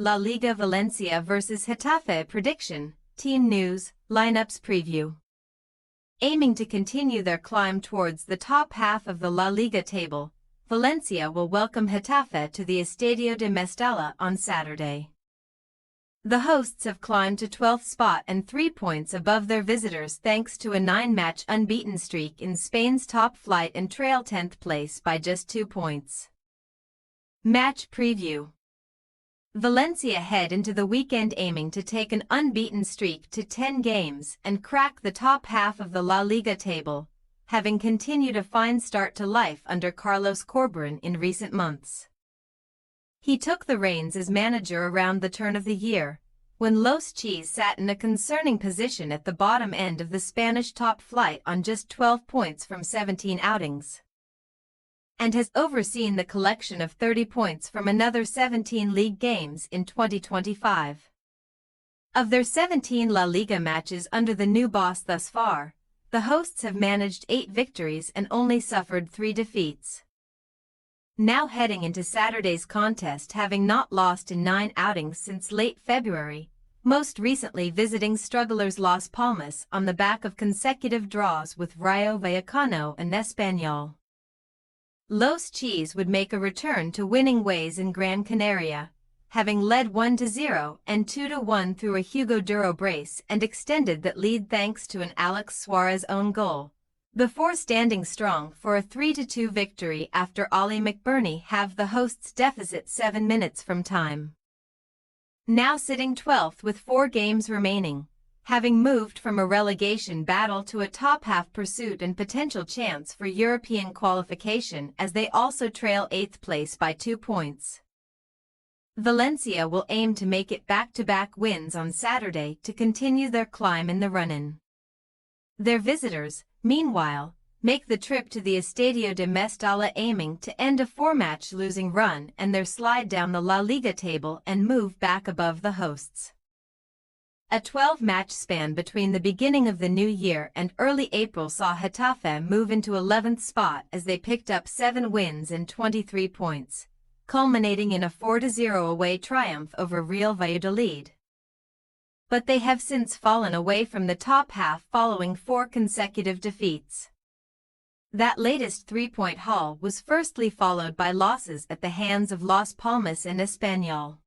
La Liga Valencia vs Getafe prediction, team news, lineups preview. Aiming to continue their climb towards the top half of the La Liga table, Valencia will welcome Getafe to the Estadio de Mestalla on Saturday. The hosts have climbed to 12th spot and 3 points above their visitors thanks to a 9-match unbeaten streak in Spain's top flight and trail 10th place by just 2 points. Match preview. Valencia head into the weekend aiming to take an unbeaten streak to 10 games and crack the top half of the La Liga table, having continued a fine start to life under Carlos Corberan in recent months. He took the reins as manager around the turn of the year, when Los Cheese sat in a concerning position at the bottom end of the Spanish top flight on just 12 points from 17 outings, and has overseen the collection of 30 points from another 17 league games in 2025. Of their 17 La Liga matches under the new boss thus far, the hosts have managed 8 victories and only suffered 3 defeats. Now heading into Saturday's contest, having not lost in 9 outings since late February, most recently visiting strugglers Las Palmas on the back of consecutive draws with Rayo Vallecano and Espanyol. Los Cheese would make a return to winning ways in Gran Canaria, having led 1-0 and 2-1 through a Hugo Duro brace and extended that lead thanks to an Alex Suarez own goal, before standing strong for a 3-2 victory after Ollie McBurney halved the hosts' deficit 7 minutes from time. Now sitting 12th with 4 games remaining, having moved from a relegation battle to a top-half pursuit and potential chance for European qualification as they also trail 8th place by 2 points. Valencia will aim to make it back-to-back wins on Saturday to continue their climb in the run-in. Their visitors, meanwhile, make the trip to the Estadio de Mestalla aiming to end a 4-match losing run and their slide down the La Liga table and move back above the hosts. A 12-match span between the beginning of the new year and early April saw Getafe move into 11th spot as they picked up 7 wins and 23 points, culminating in a 4-0 away triumph over Real Valladolid. But they have since fallen away from the top half following 4 consecutive defeats. That latest 3-point haul was firstly followed by losses at the hands of Las Palmas and Espanyol,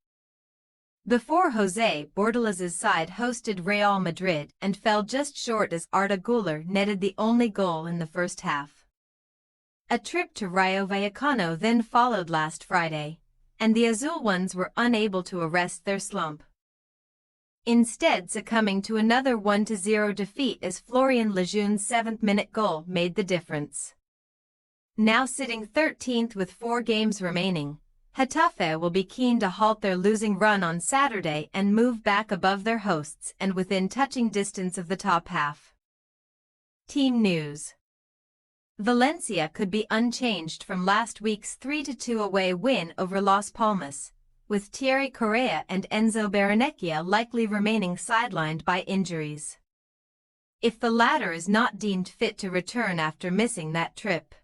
before José Bordalás's side hosted Real Madrid and fell just short as Arda Güler netted the only goal in the first half. A trip to Rayo Vallecano then followed last Friday, and the Azul ones were unable to arrest their slump, instead succumbing to another 1-0 defeat as Florian Lejeune's 7th-minute goal made the difference. Now sitting 13th with 4 games remaining, Getafe will be keen to halt their losing run on Saturday and move back above their hosts and within touching distance of the top half. Team news. Valencia could be unchanged from last week's 3-2 away win over Las Palmas, with Thierry Correa and Enzo Barrenechea likely remaining sidelined by injuries, if the latter is not deemed fit to return after missing that trip.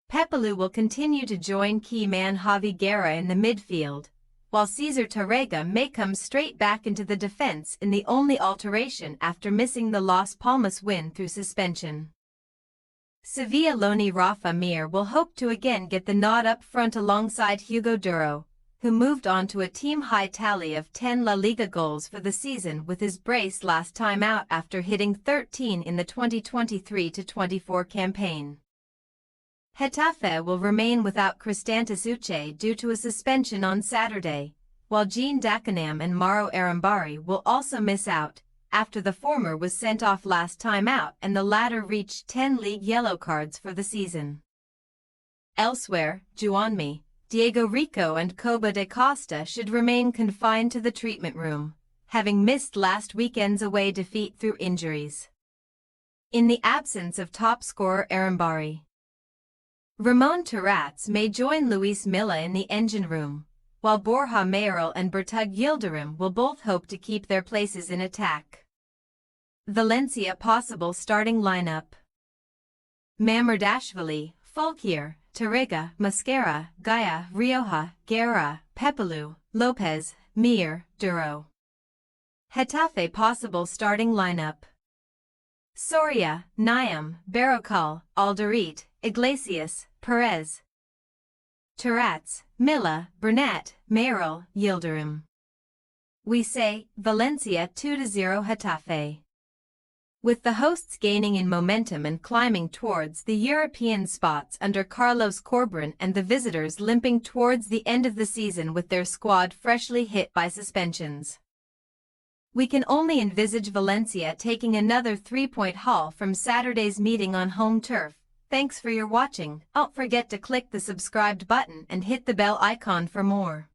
Pepelu will continue to join key man Javi Guerra in the midfield, while Cesar Tarrega may come straight back into the defense in the only alteration after missing the Las Palmas win through suspension. Sevilla loanee Rafa Mir will hope to again get the nod up front alongside Hugo Duro, who moved on to a team-high tally of 10 La Liga goals for the season with his brace last time out after hitting 13 in the 2023-24 campaign. Getafe will remain without Cristantas Uche due to a suspension on Saturday, while Jean Dacanam and Mauro Arambari will also miss out, after the former was sent off last time out and the latter reached 10 league yellow cards for the season. Elsewhere, Juanmi, Diego Rico and Coba de Costa should remain confined to the treatment room, having missed last weekend's away defeat through injuries, in the absence of top scorer Arambari. Ramon Terrats may join Luis Milla in the engine room, while Borja Mayoral and Bertug Yildirim will both hope to keep their places in attack. Valencia possible starting lineup. Mamardashvili, Fulquier, Tarrega, Mosquera, Gaia, Rioja, Guerra, Pepelu, Lopez, Mir, Duro. Getafe possible starting lineup. Soria, Niam, Barrocal, Alderete, Iglesias, Perez. Terats, Milla, Burnett, Merrill, Yildirim. We say, Valencia 2-0 Getafe. With the hosts gaining in momentum and climbing towards the European spots under Carlos Corberan and the visitors limping towards the end of the season with their squad freshly hit by suspensions. We can only envisage Valencia taking another 3-point haul from Saturday's meeting on home turf. Thanks for your watching. Don't forget to click the subscribed button and hit the bell icon for more.